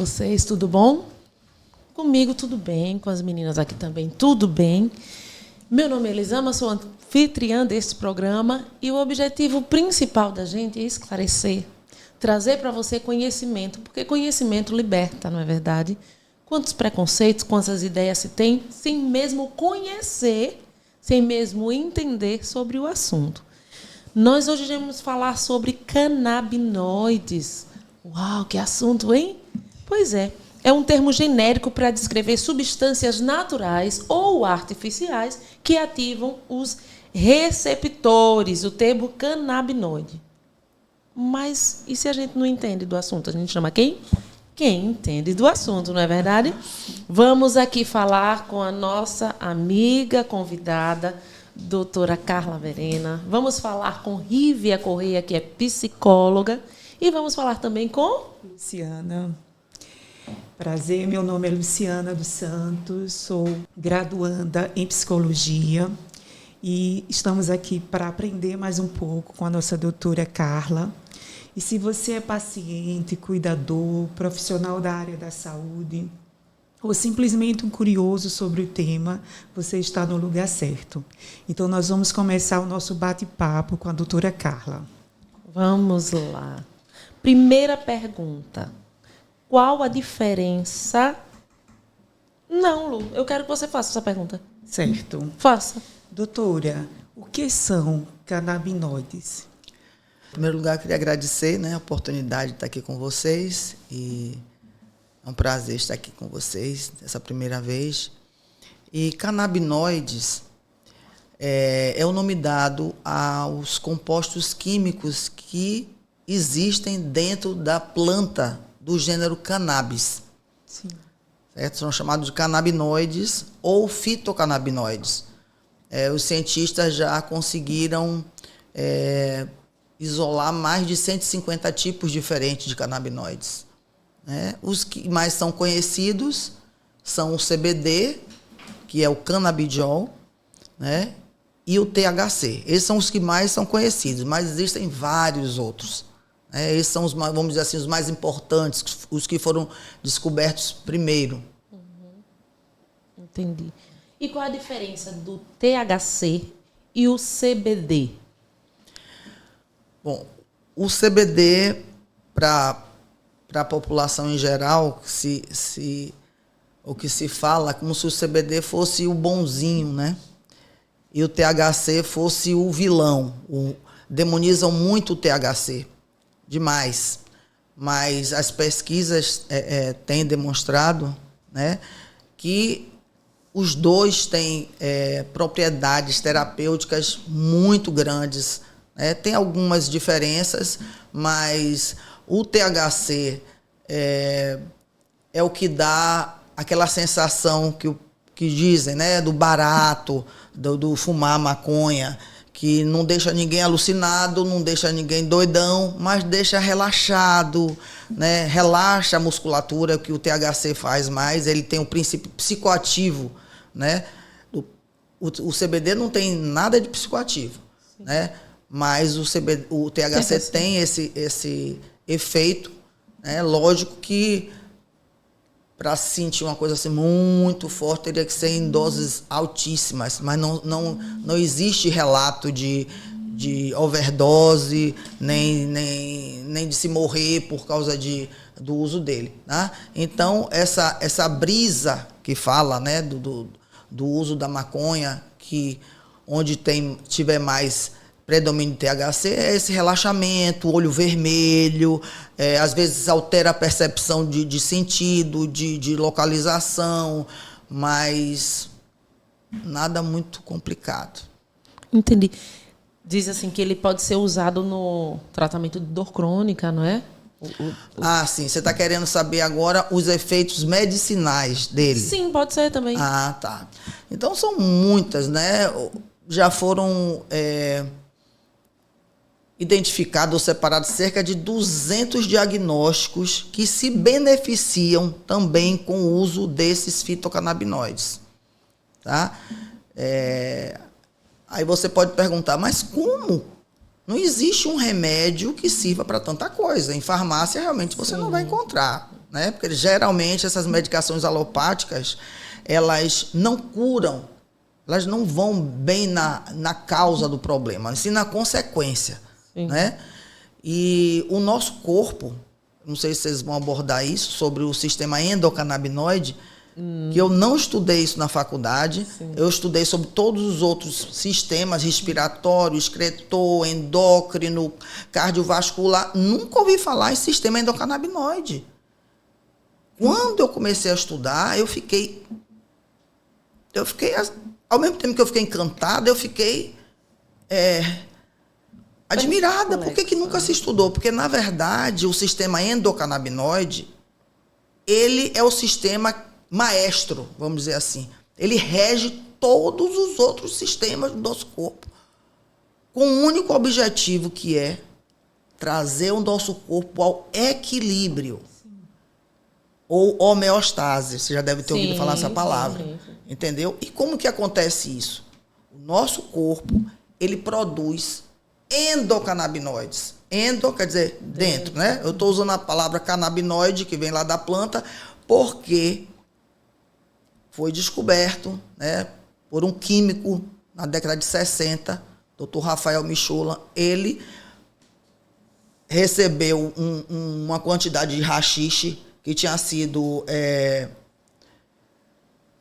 vocês, tudo bom? Comigo tudo bem, com as meninas aqui também tudo bem. Meu nome é Elisama, sou anfitriã deste programa e o objetivo principal da gente é esclarecer, trazer para você conhecimento, porque conhecimento liberta, não é verdade? Quantos preconceitos, quantas ideias se tem, sem mesmo conhecer, sem mesmo entender sobre o assunto. Nós hoje vamos falar sobre canabinoides. Uau, que assunto, hein? Pois é um termo genérico para descrever substâncias naturais ou artificiais que ativam os receptores, o termo canabinoide. Mas e se a gente não entende do assunto? A gente chama quem? Quem entende do assunto, não é verdade? Vamos aqui falar com a nossa amiga convidada, doutora Carla Verena. Vamos falar com Rívia Correia, que é psicóloga. E vamos falar também com... Luciana. Prazer, meu nome é Luciana dos Santos, sou graduanda em psicologia e estamos aqui para aprender mais um pouco com a nossa doutora Carla. E se você é paciente, cuidador, profissional da área da saúde ou simplesmente um curioso sobre o tema, você está no lugar certo. Então, nós vamos começar o nosso bate-papo com a doutora Carla. Vamos lá. Primeira pergunta. Qual a diferença... Não, Lu, eu quero que você faça essa pergunta. Certo. Faça. Doutora, o que são canabinoides? Em primeiro lugar, eu queria agradecer, a oportunidade de estar aqui com vocês. E é um prazer estar aqui com vocês, essa primeira vez. E canabinoides é o nome dado aos compostos químicos que existem dentro da planta do gênero cannabis. Sim. Certo? São chamados de canabinoides ou fitocannabinoides. Os cientistas já conseguiram isolar mais de 150 tipos diferentes de canabinoides. Os que mais são conhecidos são o CBD, que é o canabidiol, e o THC. Esses são os que mais são conhecidos, mas existem vários outros. Esses são os, vamos dizer assim, os mais importantes, os que foram descobertos primeiro. Entendi. E qual a diferença do THC e o CBD? Bom, o CBD, para a população em geral, o que se fala é como se o CBD fosse o bonzinho, e o THC fosse o vilão. Demonizam muito o THC. Demais, mas as pesquisas têm demonstrado que os dois têm propriedades terapêuticas muito grandes. Tem algumas diferenças, mas o THC é o que dá aquela sensação que dizem, do barato, do fumar maconha, que não deixa ninguém alucinado, não deixa ninguém doidão, mas deixa relaxado, relaxa a musculatura, que o THC faz mais, ele tem um princípio psicoativo, O CBD não tem nada de psicoativo, mas o THC tem esse efeito, lógico que para sentir uma coisa assim muito forte, teria que ser em doses altíssimas, mas não existe relato de overdose, nem de se morrer por causa do uso dele. Então, essa brisa que fala do uso da maconha, que onde tiver mais predomínio de THC, é esse relaxamento, olho vermelho, às vezes altera a percepção de sentido, de localização, mas nada muito complicado. Entendi. Diz assim que ele pode ser usado no tratamento de dor crônica, não é? Ah, sim. Você está querendo saber agora os efeitos medicinais dele? Sim, pode ser também. Ah, tá. Então são muitas, Já foram identificados ou separados cerca de 200 diagnósticos que se beneficiam também com o uso desses fitocannabinoides. Tá? Aí você pode perguntar, mas como? Não existe um remédio que sirva para tanta coisa. Em farmácia, realmente, você não vai encontrar. né? Porque geralmente essas medicações alopáticas, elas não curam, elas não vão bem na causa do problema, mas sim na consequência, né? E o nosso corpo, não sei se vocês vão abordar isso, sobre o sistema endocannabinoide, que eu não estudei isso na faculdade. Eu estudei sobre todos os outros sistemas, respiratório, excretor, endócrino, cardiovascular. Nunca ouvi falar em sistema endocannabinoide. Quando eu comecei a estudar, eu fiquei, ao mesmo tempo que eu fiquei encantada, eu fiquei admirada. Por que nunca se estudou? Porque, na verdade, o sistema endocannabinoide, ele é o sistema maestro, vamos dizer assim. Ele rege todos os outros sistemas do nosso corpo, com um único objetivo, que é trazer o nosso corpo ao equilíbrio. Ou homeostase. Você já deve ter ouvido falar essa palavra. Entendeu? E como que acontece isso? O nosso corpo, ele produz endocannabinoides. Endo quer dizer dentro, né? Eu estou usando a palavra canabinoide, que vem lá da planta, porque foi descoberto, né, por um químico na década de 60, Dr. Rafael Michola. Ele recebeu uma quantidade de haxixe que tinha sido,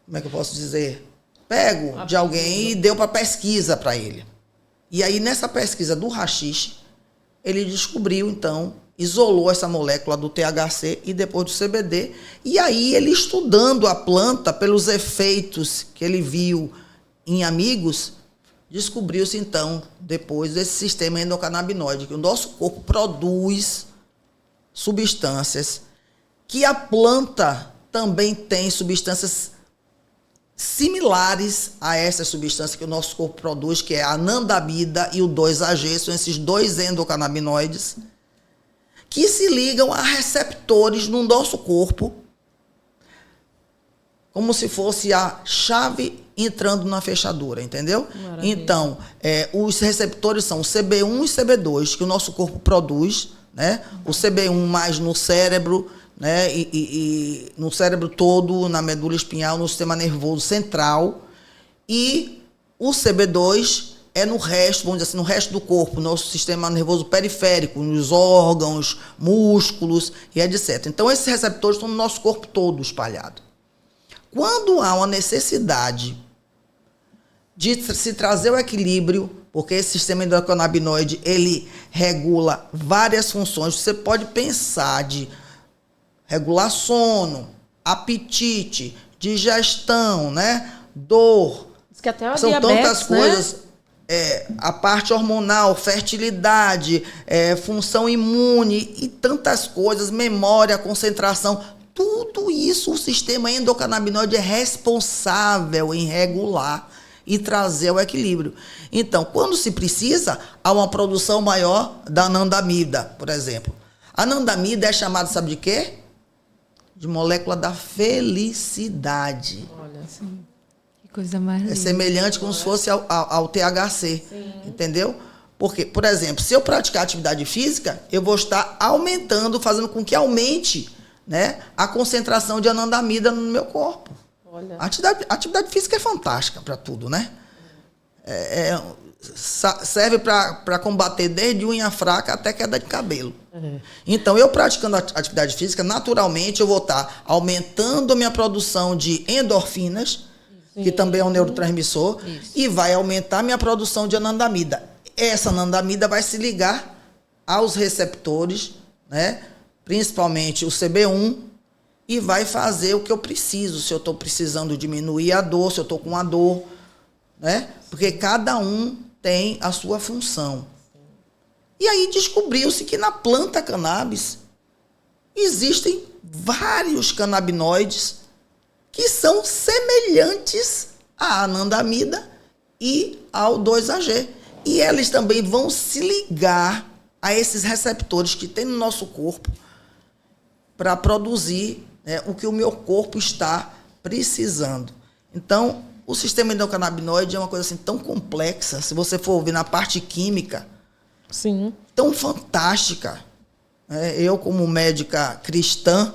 como é que eu posso dizer, pego de alguém e deu para pesquisa para ele. E aí, nessa pesquisa do haxixe, ele descobriu, então, isolou essa molécula do THC e depois do CBD. E aí, ele estudando a planta pelos efeitos que ele viu em amigos, descobriu-se, então, depois desse sistema endocannabinoide, que o nosso corpo produz substâncias, que a planta também tem substâncias similares a essas substâncias que o nosso corpo produz, que é a anandamida e o 2-AG, são esses dois endocannabinoides, que se ligam a receptores no nosso corpo, como se fosse a chave entrando na fechadura, entendeu? Maravilha. Então, os receptores são o CB1 e CB2, que o nosso corpo produz, né? O CB1 mais no cérebro, né? E no cérebro todo, na medula espinhal, no sistema nervoso central, e o CB2 é no resto, vamos dizer assim, no resto do corpo, no nosso sistema nervoso periférico, nos órgãos, músculos e etc. Então, esses receptores estão no nosso corpo todo espalhado. Quando há uma necessidade de se trazer o equilíbrio, porque esse sistema endocannabinoide, ele regula várias funções, você pode pensar de regular sono, apetite, digestão, né? Dor. Diz que até o são diabetes, tantas coisas, né? A parte hormonal, fertilidade, função imune e tantas coisas, memória, concentração, tudo isso o sistema endocannabinoide é responsável em regular e trazer o equilíbrio. Então, quando se precisa, há uma produção maior da anandamida, por exemplo. A anandamida é chamada, sabe de quê? De molécula da felicidade. Olha, sim. Que coisa mais linda. É semelhante como se fosse ao THC, sim. Entendeu? Porque, por exemplo, se eu praticar atividade física, eu vou estar aumentando, fazendo com que aumente, né, a concentração de anandamida no meu corpo. Olha. A atividade física é fantástica para tudo, né? Serve para combater desde unha fraca até queda de cabelo. Então, eu praticando atividade física, naturalmente eu vou estar aumentando a minha produção de endorfinas, sim, que também é um neurotransmissor, e vai aumentar a minha produção de anandamida. Essa anandamida vai se ligar aos receptores, né? Principalmente o CB1, e vai fazer o que eu preciso, se eu estou precisando diminuir a dor, se eu estou com a dor, né? Porque cada um tem a sua função. E aí descobriu-se que na planta cannabis existem vários canabinoides que são semelhantes à anandamida e ao 2-AG. E eles também vão se ligar a esses receptores que tem no nosso corpo para produzir, né, o que o meu corpo está precisando. Então, o sistema endocannabinoide é uma coisa assim tão complexa, se você for ouvir na parte química, sim, tão fantástica. Eu, como médica cristã,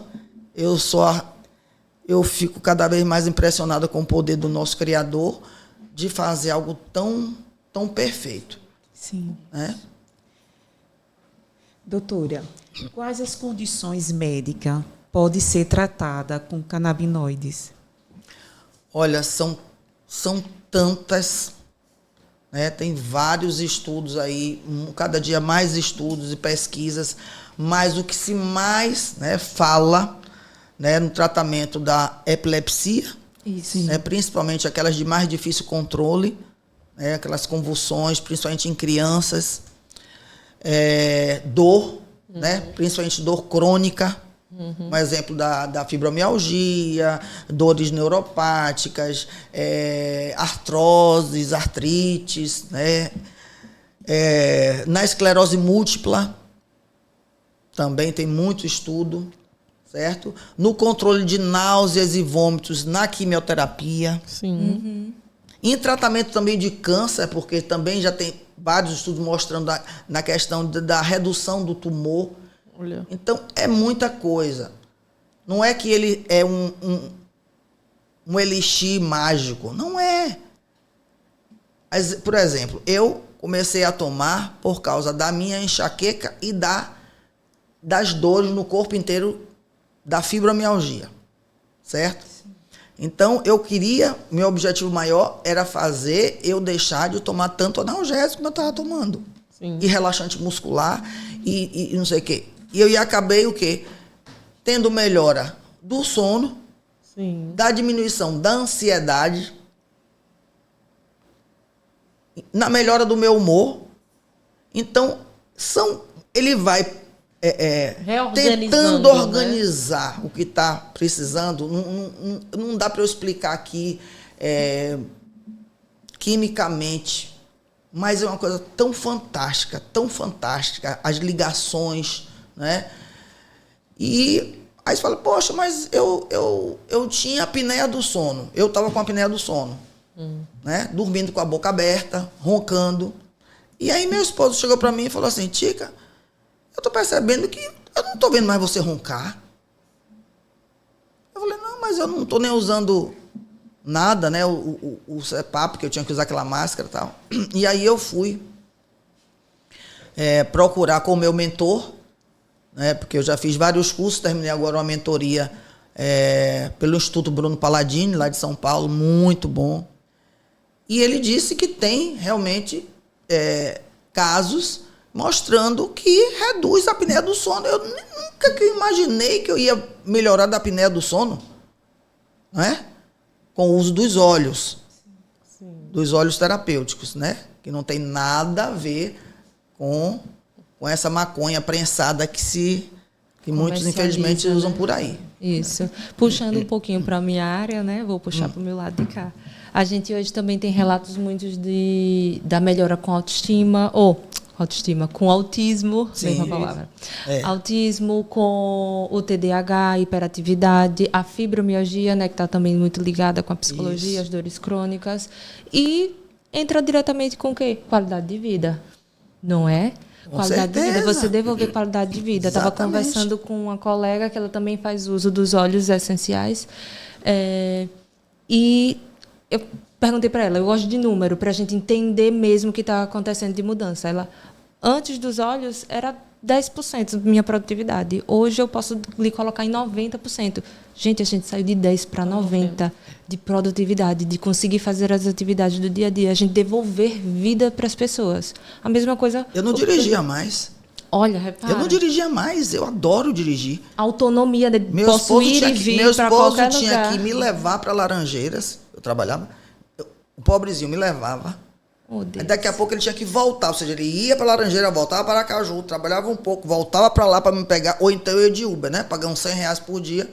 eu fico cada vez mais impressionada com o poder do nosso Criador de fazer algo tão perfeito. Sim. Né? Doutora, quais as condições médicas pode ser tratada com canabinoides? Olha, são tantas, né? Tem vários estudos aí, cada dia mais estudos e pesquisas, mas o que se mais, né, fala, né, no tratamento da epilepsia, Isso. né, principalmente aquelas de mais difícil controle, né, aquelas convulsões, principalmente em crianças, dor, né, principalmente dor crônica, um exemplo da fibromialgia, dores neuropáticas, artroses, artrites, né, na esclerose múltipla, também tem muito estudo, certo? No controle de náuseas e vômitos na quimioterapia. Sim. Em tratamento também de câncer, porque também já tem vários estudos mostrando na questão da redução do tumor. Olha. Então, é muita coisa. Não é que ele é um elixir mágico. Não é. Mas, por exemplo, eu comecei a tomar por causa da minha enxaqueca e das dores no corpo inteiro da fibromialgia, certo? Sim. Então, meu objetivo maior era fazer eu deixar de tomar tanto analgésico que eu estava tomando. Sim. E relaxante muscular e não sei o quê. E eu acabei o quê? Tendo melhora do sono, sim, da diminuição da ansiedade, na melhora do meu humor. Então, ele vai tentando organizar, né, o que está precisando. Não dá para eu explicar aqui quimicamente, mas é uma coisa tão fantástica, as ligações, né? E aí você fala, poxa, mas eu tinha a apneia do sono, eu estava com a apneia do sono, né? Dormindo com a boca aberta, roncando. E aí meu esposo chegou para mim e falou assim, Tica, eu tô percebendo que eu não tô vendo mais você roncar. Eu falei, não, mas eu não tô nem usando nada, né? O CPAP, porque eu tinha que usar aquela máscara e tal. E aí eu fui procurar com o meu mentor, né? Porque eu já fiz vários cursos, terminei agora uma mentoria pelo Instituto Bruno Palladini, lá de São Paulo, muito bom. E ele disse que tem realmente casos mostrando que reduz a apneia do sono. Eu nunca imaginei que eu ia melhorar da apneia do sono, né? Com o uso dos óleos, sim, dos óleos terapêuticos, né? Que não tem nada a ver com essa maconha prensada que muitos, infelizmente, usam, né, por aí. Isso. Puxando um pouquinho para a minha área, né? Vou puxar para o meu lado de cá. A gente hoje também tem relatos muitos da melhora com autoestima, com autismo, mesma palavra. Autismo, com o TDAH, hiperatividade, a fibromialgia, né, que está também muito ligada com a psicologia, isso, as dores crônicas. E entra diretamente com o quê? Qualidade de vida, não é? Com qualidade certeza. de vida, você devolver qualidade de vida. Estava conversando com uma colega que ela também faz uso dos óleos essenciais. E eu perguntei para ela, eu gosto de número, para a gente entender mesmo o que está acontecendo de mudança. Ela, antes dos óleos, era 10% da minha produtividade. Hoje eu posso lhe colocar em 90%. Gente, a gente saiu de 10 para 90 de produtividade, de conseguir fazer as atividades do dia a dia, a gente devolver vida para as pessoas. A mesma coisa... Eu não dirigia mais. Olha, repara. Eu não dirigia mais, eu adoro dirigir. Autonomia, de posso ir e vir para qualquer lugar. Meu esposo tinha que me levar para Laranjeiras, eu trabalhava, o pobrezinho me levava. Oh, daqui a pouco ele tinha que voltar, ou seja, ele ia para Laranjeira, voltava para Aracaju, trabalhava um pouco, voltava para lá para me pegar, ou então eu ia de Uber, né? Pagar uns R$100 por dia,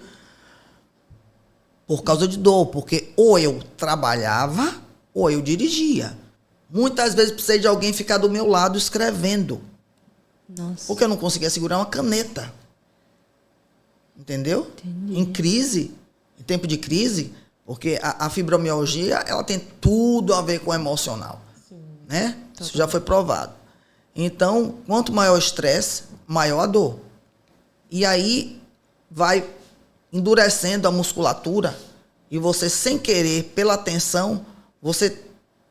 por causa de dor, porque ou eu trabalhava, ou eu dirigia. Muitas vezes precisei de alguém ficar do meu lado escrevendo. Nossa. Porque eu não conseguia segurar uma caneta. Entendeu? Entendi. Em crise, em tempo de crise, porque a fibromialgia, ela tem tudo a ver com o emocional. Sim. Né? Isso já foi provado. Então, quanto maior o estresse, maior a dor. E aí vai endurecendo a musculatura e você, sem querer, pela tensão, você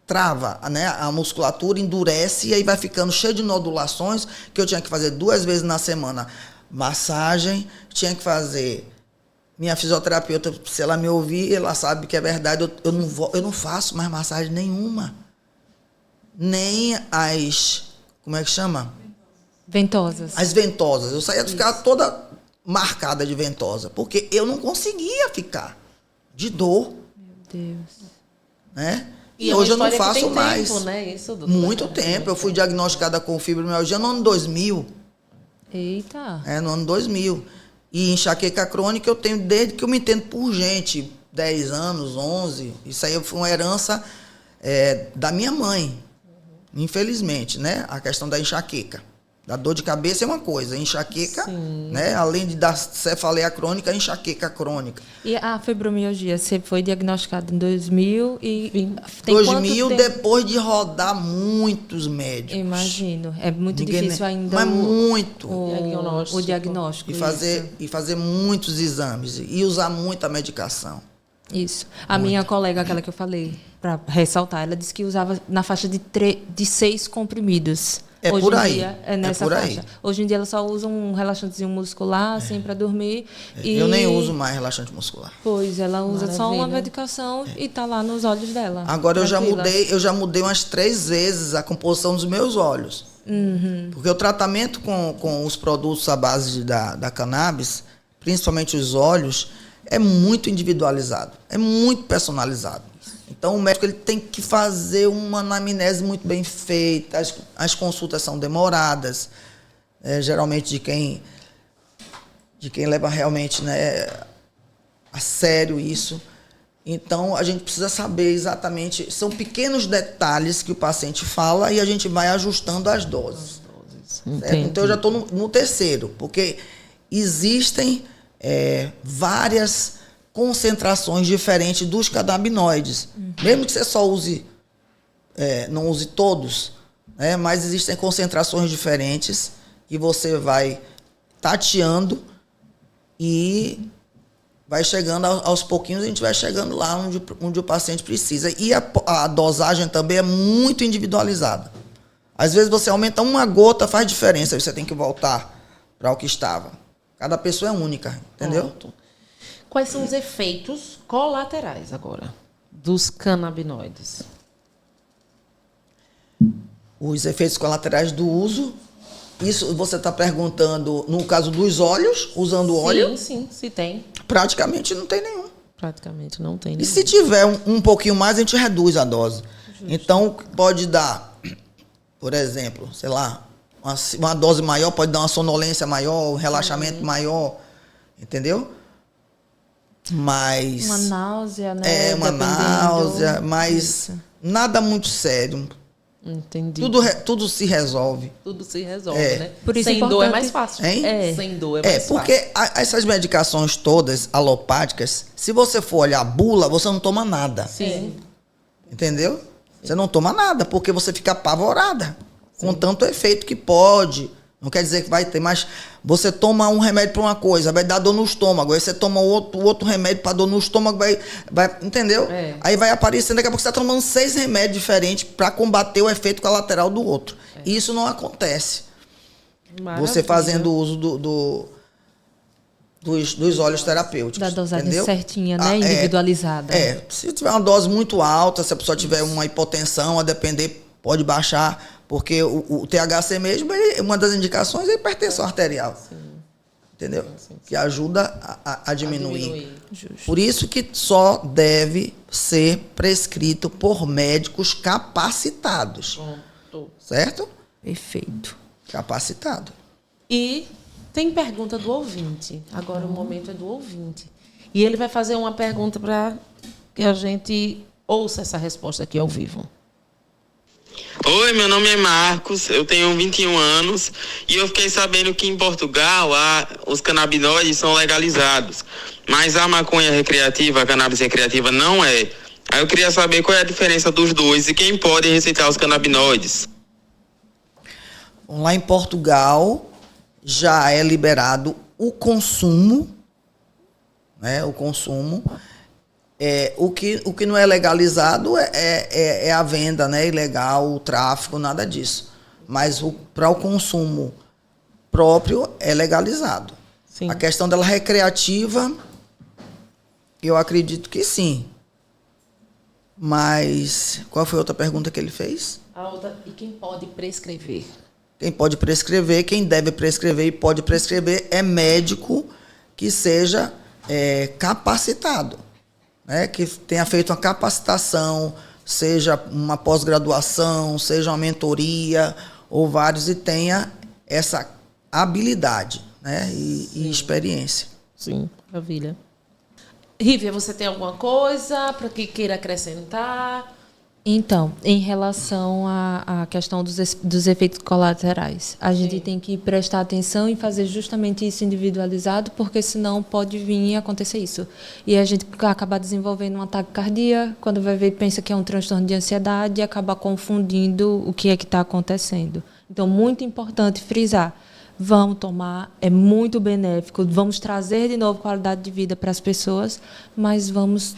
trava, né? A musculatura endurece e aí vai ficando cheio de nodulações, que eu tinha que fazer 2 vezes na semana massagem, tinha que fazer... Minha fisioterapeuta, se ela me ouvir, ela sabe que é verdade, eu não faço mais massagem nenhuma. Nem as... Como é que chama? Ventosas. As ventosas. Eu saía de ficar toda marcada de ventosa, porque eu não conseguia ficar de dor. Meu Deus. Né? E hoje eu não história que faço tem mais. tempo, né? Isso, doutora? Muito tempo. Eu fui diagnosticada com fibromialgia no ano 2000. Eita. No ano 2000. E enxaqueca crônica eu tenho desde que eu me entendo por gente. 10 anos, 11. Isso aí foi uma herança da minha mãe. Infelizmente, né? A questão da enxaqueca. Da dor de cabeça é uma coisa, enxaqueca, né? Além de dar cefaleia crônica, a enxaqueca crônica. E a fibromialgia, você foi diagnosticada em 2000 e tem 2000, quanto tempo? depois de rodar muitos médicos. Imagino. É muito difícil ainda mas muito. O diagnóstico. E fazer muitos exames e usar muita medicação. Isso. A minha colega, aquela que eu falei, para ressaltar, ela disse que usava na faixa de 6 comprimidos. Hoje por aí. É nessa faixa. Aí. Hoje em dia ela só usa um relaxantezinho muscular, assim, para dormir. Eu nem uso mais relaxante muscular. Pois, ela usa só uma medicação e tá lá nos olhos dela. Agora eu já mudei umas 3 vezes a composição dos meus olhos. Uhum. Porque o tratamento com os produtos à base da cannabis, principalmente os olhos, é muito individualizado, é muito personalizado. Então, o médico ele tem que fazer uma anamnese muito bem feita, as consultas são demoradas, geralmente de quem leva realmente, né, a sério isso. Então, a gente precisa saber exatamente, são pequenos detalhes que o paciente fala e a gente vai ajustando as doses. Então, eu já estou no 3º, porque existem várias concentrações diferentes dos canabinoides. Mesmo que você só não use todos, né, mas existem concentrações diferentes e você vai tateando e vai chegando aos pouquinhos, a gente vai chegando lá onde o paciente precisa. E a dosagem também é muito individualizada. Às vezes você aumenta uma gota, faz diferença, aí você tem que voltar para o que estava. Cada pessoa é única, entendeu? Pronto. Quais são os efeitos colaterais agora dos canabinoides? Os efeitos colaterais do uso. Isso você está perguntando no caso dos óleos, usando óleo? Sim, se tem. Praticamente não tem nenhum. Praticamente não tem nenhum. E se tiver um pouquinho mais, a gente reduz a dose. Justo. Então, pode dar, por exemplo, sei lá, uma dose maior, pode dar uma sonolência maior, um relaxamento maior, entendeu? Mas... Uma náusea, né? Uma náusea, mas nada muito sério. Entendi. Tudo se resolve. Tudo se resolve, né? Por isso sem dor é mais fácil. Sem dor é mais fácil. Porque essas medicações todas alopáticas, se você for olhar a bula, você não toma nada. Sim. Entendeu? Sim. Você não toma nada, porque você fica apavorada. Sim. Com tanto efeito que pode. Não quer dizer que vai ter, mas você toma um remédio para uma coisa, vai dar dor no estômago. Aí você toma outro remédio para dor no estômago, vai entendeu? Aí vai aparecendo, daqui a pouco você está tomando 6 remédios diferentes para combater o efeito colateral do outro. E isso não acontece. Maravilha. Você fazendo uso dos óleos terapêuticos. Da dosagem entendeu? Certinha, né? Individualizada. Se tiver uma dose muito alta, se a pessoa tiver uma hipotensão, a depender, pode baixar. Porque o THC mesmo, uma das indicações é a hipertensão arterial. Sim. Entendeu? Sim. Que ajuda a diminuir. Por isso que só deve ser prescrito por médicos capacitados. Pronto. Certo? Perfeito. Capacitado. E tem pergunta do ouvinte. Agora o momento é do ouvinte. E ele vai fazer uma pergunta para que a gente ouça essa resposta aqui ao vivo. Oi, meu nome é Marcos, eu tenho 21 anos e eu fiquei sabendo que em Portugal os canabinoides são legalizados, mas a maconha recreativa, a cannabis recreativa não é. Aí eu queria saber qual é a diferença dos dois e quem pode receitar os canabinoides. Lá em Portugal já é liberado o consumo, né? O consumo. O que não é legalizado é a venda, né? Ilegal, o tráfico, nada disso. Mas para o consumo próprio é legalizado. Sim. A questão dela recreativa, eu acredito que sim. Mas qual foi a outra pergunta que ele fez? A outra, e quem pode prescrever? Quem pode prescrever, quem deve prescrever e pode prescrever é médico que seja capacitado, né? Que tenha feito uma capacitação, seja uma pós-graduação, seja uma mentoria, ou vários, e tenha essa habilidade, né? E experiência. Sim, maravilha. Rívia, você tem alguma coisa para que queira acrescentar? Então, em relação à questão dos efeitos colaterais, a gente tem que prestar atenção e fazer justamente isso individualizado, porque senão pode vir e acontecer isso. E a gente acabar desenvolvendo um ataque cardíaco, quando vai ver, pensa que é um transtorno de ansiedade e acaba confundindo o que é que está acontecendo. Então, muito importante frisar. Vamos tomar, é muito benéfico, vamos trazer de novo qualidade de vida para as pessoas, mas vamos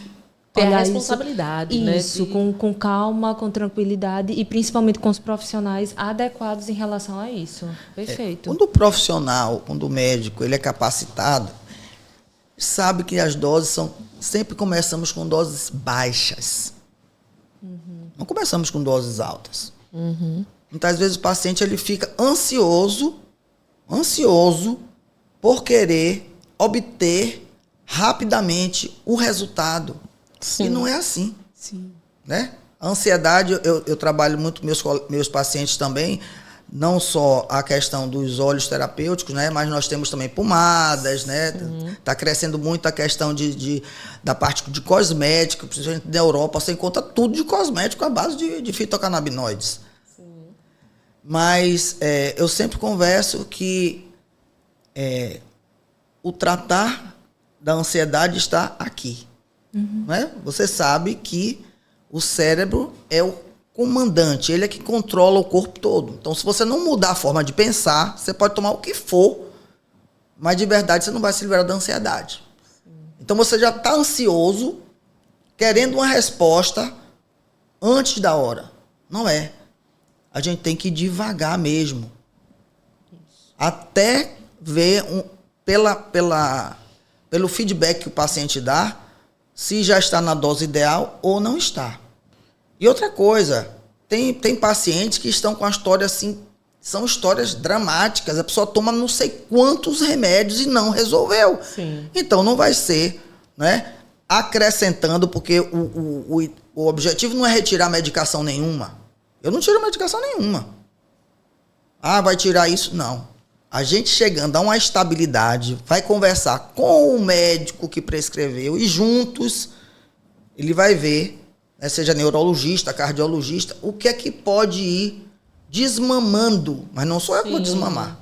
ter a olhar responsabilidade, isso, né? Com calma, com tranquilidade e principalmente com os profissionais adequados em relação a isso. Perfeito. Quando o profissional, quando o médico, ele é capacitado, sabe que as doses sempre começamos com doses baixas. Não começamos com doses altas. Muitas vezes o paciente ele fica ansioso por querer obter rapidamente o resultado. Sim. E não é assim. Sim. Né? A ansiedade, eu trabalho muito com meus pacientes também, não só a questão dos óleos terapêuticos, né? Mas nós temos também pomadas, né? Está crescendo muito a questão da parte de cosmético, principalmente na Europa, você encontra tudo de cosmético à base de fitocannabinoides. Sim. Mas eu sempre converso que o tratar da ansiedade está aqui. Né? Você sabe que o cérebro é o comandante, ele é que controla o corpo todo. Então, se você não mudar a forma de pensar, você pode tomar o que for, mas de verdade você não vai se livrar da ansiedade. Então, você já está ansioso, querendo uma resposta antes da hora. Não é. A gente tem que ir devagar mesmo. Até ver pelo feedback que o paciente dá, se já está na dose ideal ou não está. E outra coisa, tem pacientes que estão com a história assim, são histórias dramáticas, a pessoa toma não sei quantos remédios e não resolveu. Sim. Então não vai ser, né, acrescentando, porque o objetivo não é retirar medicação nenhuma. Eu não tiro medicação nenhuma. Ah, vai tirar isso? Não. A gente chegando a uma estabilidade, vai conversar com o médico que prescreveu e juntos ele vai ver, né, seja neurologista, cardiologista, o que é que pode ir desmamando. Mas não sou eu que vou desmamar.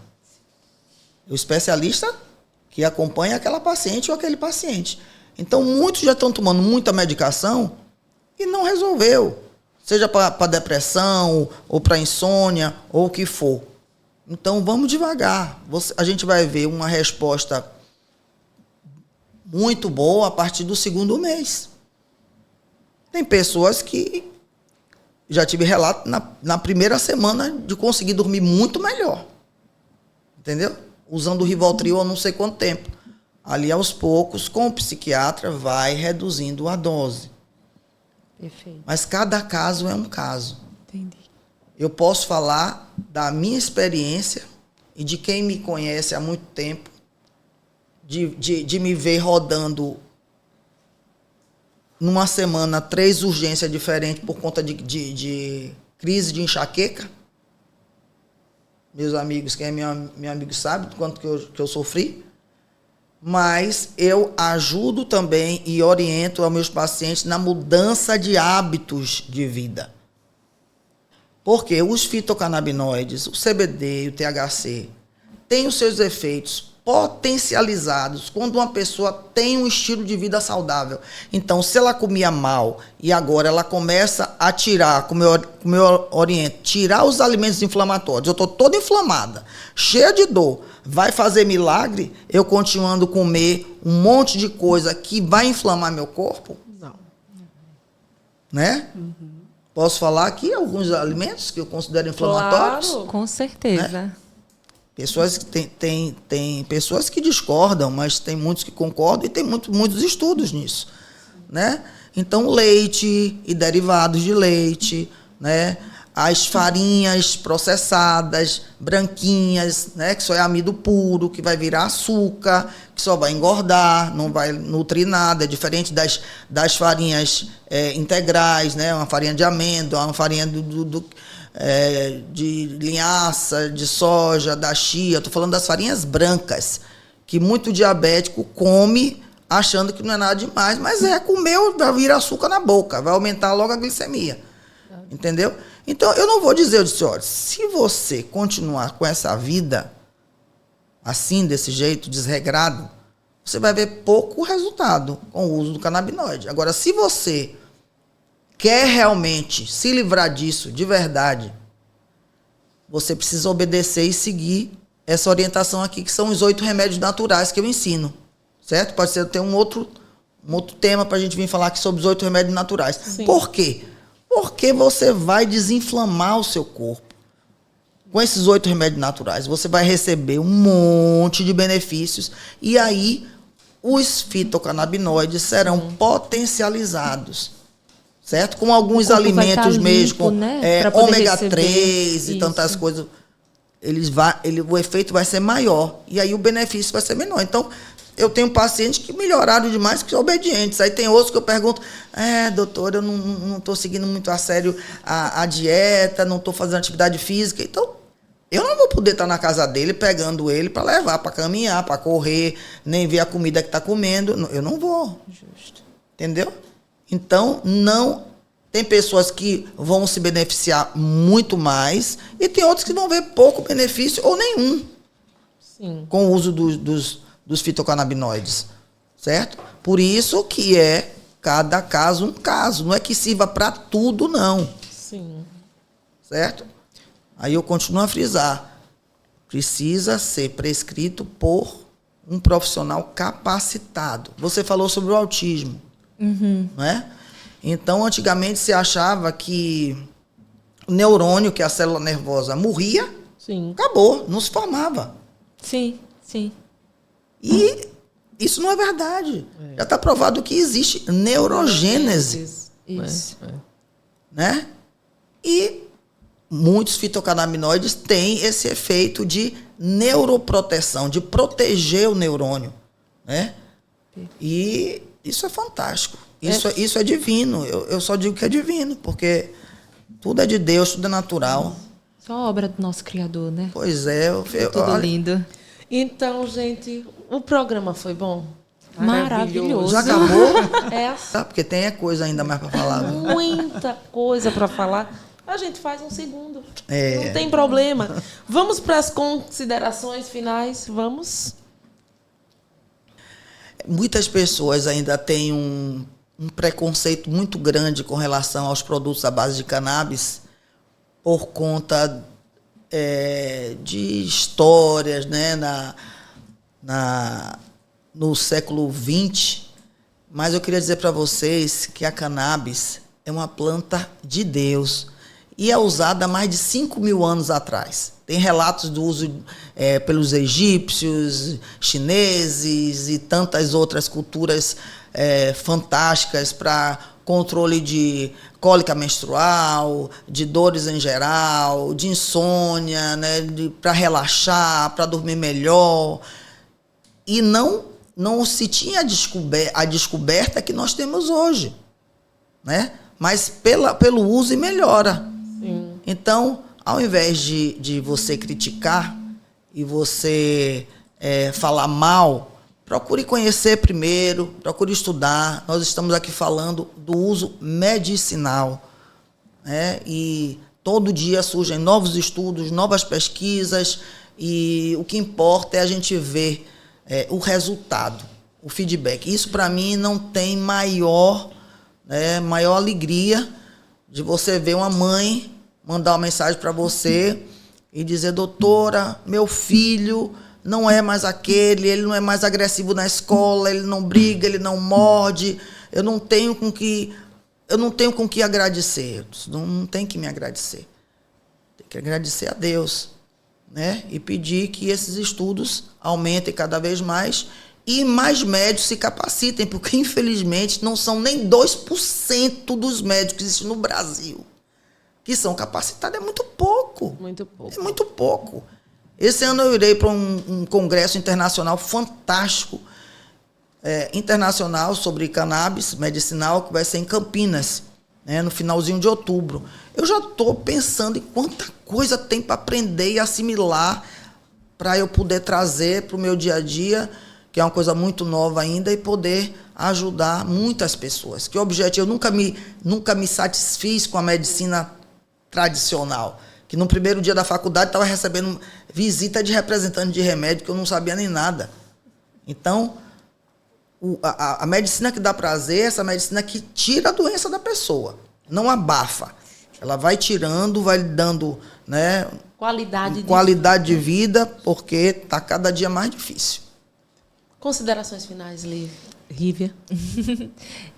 O especialista que acompanha aquela paciente ou aquele paciente. Então, muitos já estão tomando muita medicação e não resolveu. Seja para depressão, ou para insônia, ou o que for. Então, vamos devagar. A gente vai ver uma resposta muito boa a partir do segundo mês. Tem pessoas que já tive relato na primeira semana de conseguir dormir muito melhor. Entendeu? Usando o Rivotril há não sei quanto tempo. Ali, aos poucos, com o psiquiatra, vai reduzindo a dose. Perfeito. Mas cada caso é um caso. Entendi. Eu posso falar da minha experiência e de quem me conhece há muito tempo, de me ver rodando numa semana 3 urgências diferentes por conta de crise de enxaqueca. Meus amigos, quem é meu amigo sabe do quanto que eu sofri. Mas eu ajudo também e oriento aos meus pacientes na mudança de hábitos de vida. Porque os fitocannabinoides, o CBD e o THC, têm os seus efeitos potencializados quando uma pessoa tem um estilo de vida saudável. Então, se ela comia mal e agora ela começa a tirar, como eu oriento, tirar os alimentos inflamatórios, eu estou toda inflamada, cheia de dor, vai fazer milagre eu continuando a comer um monte de coisa que vai inflamar meu corpo? Não. Né? Posso falar aqui alguns alimentos que eu considero inflamatórios? Claro. Com certeza. Pessoas que tem pessoas que discordam, mas tem muitos que concordam e tem muitos estudos nisso, né? Então, leite e derivados de leite, né? As farinhas processadas, branquinhas, né? Que só é amido puro, que vai virar açúcar, que só vai engordar, não vai nutrir nada. É diferente das farinhas integrais, né? Uma farinha de amêndoa, uma farinha de linhaça, de soja, da chia. Estou falando das farinhas brancas, que muito diabético come achando que não é nada demais, mas comeu, vai virar açúcar na boca, vai aumentar logo a glicemia. Entendeu? Então, eu não vou dizer, eu disse, olha, se você continuar com essa vida assim, desse jeito, desregrado, você vai ver pouco resultado com o uso do canabinoide. Agora, se você quer realmente se livrar disso de verdade, você precisa obedecer e seguir essa orientação aqui, que são os 8 remédios naturais que eu ensino. Certo? Pode ser ter um outro tema para a gente vir falar aqui sobre os 8 remédios naturais. Sim. Por quê? Porque você vai desinflamar o seu corpo. Com esses 8 remédios naturais, você vai receber um monte de benefícios e aí os fitocannabinoides serão potencializados. Certo? Com alguns alimentos mesmo, com ômega 3 e tantas coisas, o efeito vai ser maior e aí o benefício vai ser menor. Então, eu tenho pacientes que melhoraram demais, que são obedientes. Aí tem outros que eu pergunto, doutor, eu não estou seguindo muito a sério a dieta, não estou fazendo atividade física. Então, eu não vou poder estar na casa dele, pegando ele para levar, para caminhar, para correr, nem ver a comida que está comendo. Eu não vou. Justo. Entendeu? Então, não. Tem pessoas que vão se beneficiar muito mais e tem outros que vão ver pouco benefício ou nenhum. Sim. Com o uso dos fitocannabinoides, certo? Por isso que é cada caso um caso. Não é que sirva para tudo, não. Sim. Certo? Aí eu continuo a frisar. Precisa ser prescrito por um profissional capacitado. Você falou sobre o autismo. Não é? Então, antigamente se achava que o neurônio, que é a célula nervosa, morria, Sim. acabou, não se formava. Sim, sim. E isso não é verdade. Já está provado que existe neurogênese. Isso. Né? E muitos fitocannabinoides têm esse efeito de neuroproteção, de proteger o neurônio. Né? E isso é fantástico. Isso é divino. Eu só digo que é divino, porque tudo é de Deus, tudo é natural. Só obra do nosso Criador, né? Pois é. Tudo lindo. Então, gente, o programa foi bom? Maravilhoso. Já acabou? É assim. Porque tem coisa ainda mais para falar. Viu? Muita coisa para falar. A gente faz um segundo. É. Não tem problema. Vamos para as considerações finais? Vamos? Muitas pessoas ainda têm um preconceito muito grande com relação aos produtos à base de cannabis por conta de histórias, né, no século XX. Mas eu queria dizer para vocês que a cannabis é uma planta de Deus e é usada há mais de 5.000 anos atrás. Tem relatos do uso pelos egípcios, chineses e tantas outras culturas fantásticas para controle de cólica menstrual, de dores em geral, de insônia, né, para relaxar, para dormir melhor. E não se tinha a descoberta que nós temos hoje, né? Mas pelo uso e melhora. Sim. Então, ao invés de você criticar e você falar mal, procure conhecer primeiro, procure estudar. Nós estamos aqui falando do uso medicinal, né? E todo dia surgem novos estudos, novas pesquisas, e o que importa é a gente ver o resultado, o feedback. Isso, para mim, não tem maior alegria de você ver uma mãe mandar uma mensagem para você e dizer: doutora, meu filho não é mais aquele, ele não é mais agressivo na escola, ele não briga, ele não morde, eu não tenho com que agradecer. Não tem que me agradecer. Tem que agradecer a Deus, né? E pedir que esses estudos aumentem cada vez mais e mais médicos se capacitem, porque, infelizmente, não são nem 2% dos médicos que existem no Brasil que são capacitados. É muito pouco. Muito pouco. É muito pouco. Esse ano eu irei para um congresso internacional fantástico, internacional, sobre cannabis medicinal, que vai ser em Campinas, né, no finalzinho de outubro. Eu já estou pensando em quanta coisa tem para aprender e assimilar para eu poder trazer para o meu dia a dia, que é uma coisa muito nova ainda, e poder ajudar muitas pessoas. Que o objetivo, eu nunca me satisfiz com a medicina tradicional, que no primeiro dia da faculdade estava recebendo visita de representante de remédio, que eu não sabia nem nada. Então, a medicina que dá prazer é essa medicina que tira a doença da pessoa, não abafa. Ela vai tirando, vai dando, né, qualidade de vida, porque está cada dia mais difícil. Considerações finais, Lívia.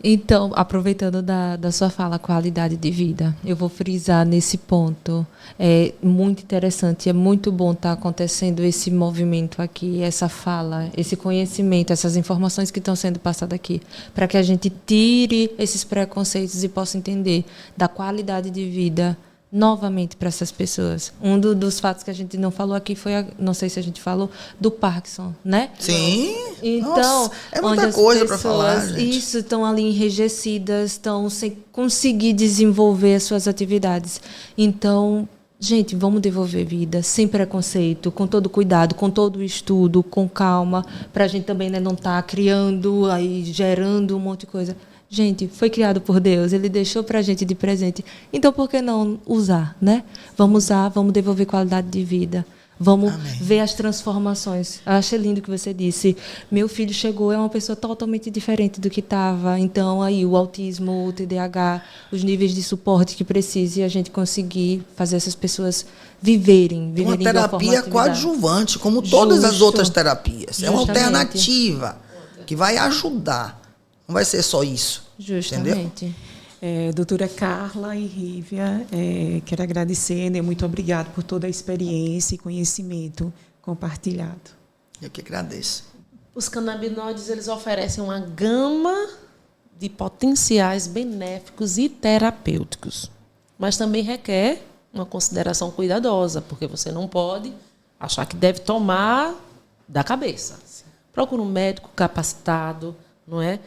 Então, aproveitando da sua fala, qualidade de vida, eu vou frisar nesse ponto. É muito interessante, é muito bom estar acontecendo esse movimento aqui, essa fala, esse conhecimento, essas informações que estão sendo passadas aqui, para que a gente tire esses preconceitos e possa entender da qualidade de vida novamente para essas pessoas. Um dos fatos que a gente não falou aqui foi, não sei se a gente falou, do Parkinson, né? Sim. Então, nossa, é muita coisa para falar, gente. Isso, estão ali enrijecidas, estão sem conseguir desenvolver as suas atividades. Então, gente, vamos devolver vida, sem preconceito, com todo cuidado, com todo o estudo, com calma, para a gente também, né, não estar criando, aí gerando um monte de coisa. Gente, foi criado por Deus, Ele deixou para a gente de presente. Então, por que não usar, né? Vamos usar, vamos devolver qualidade de vida. Vamos ver as transformações. Eu achei lindo que você disse. Meu filho chegou, é uma pessoa totalmente diferente do que estava. Então, aí, o autismo, o TDAH, os níveis de suporte que precisa, e a gente conseguir fazer essas pessoas viverem uma terapia coadjuvante, como todas as outras terapias. É uma alternativa que vai ajudar. Não vai ser só isso. Justamente. Doutora Carla e Rívia, quero agradecer, né? Muito obrigada por toda a experiência e conhecimento compartilhado. Eu que agradeço. Os canabinoides, eles oferecem uma gama de potenciais benéficos e terapêuticos, mas também requer uma consideração cuidadosa, porque você não pode achar que deve tomar da cabeça. Procure um médico capacitado, não é?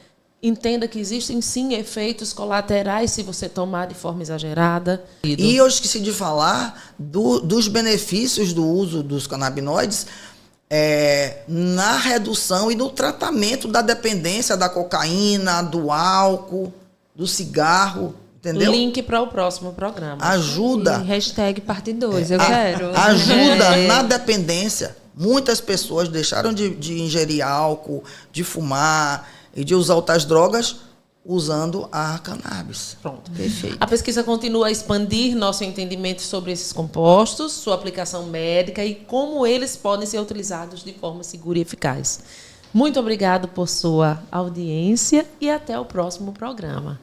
Entenda que existem, sim, efeitos colaterais se você tomar de forma exagerada. E eu esqueci de falar dos benefícios do uso dos canabinoides na redução e no tratamento da dependência da cocaína, do álcool, do cigarro, entendeu? Link para o próximo programa. Ajuda. E hashtag parte 2, eu quero. Ajuda na dependência. Muitas pessoas deixaram de ingerir álcool, de fumar e de usar outras drogas usando a cannabis. Pronto, perfeito. A pesquisa continua a expandir nosso entendimento sobre esses compostos, sua aplicação médica e como eles podem ser utilizados de forma segura e eficaz. Muito obrigado por sua audiência e até o próximo programa.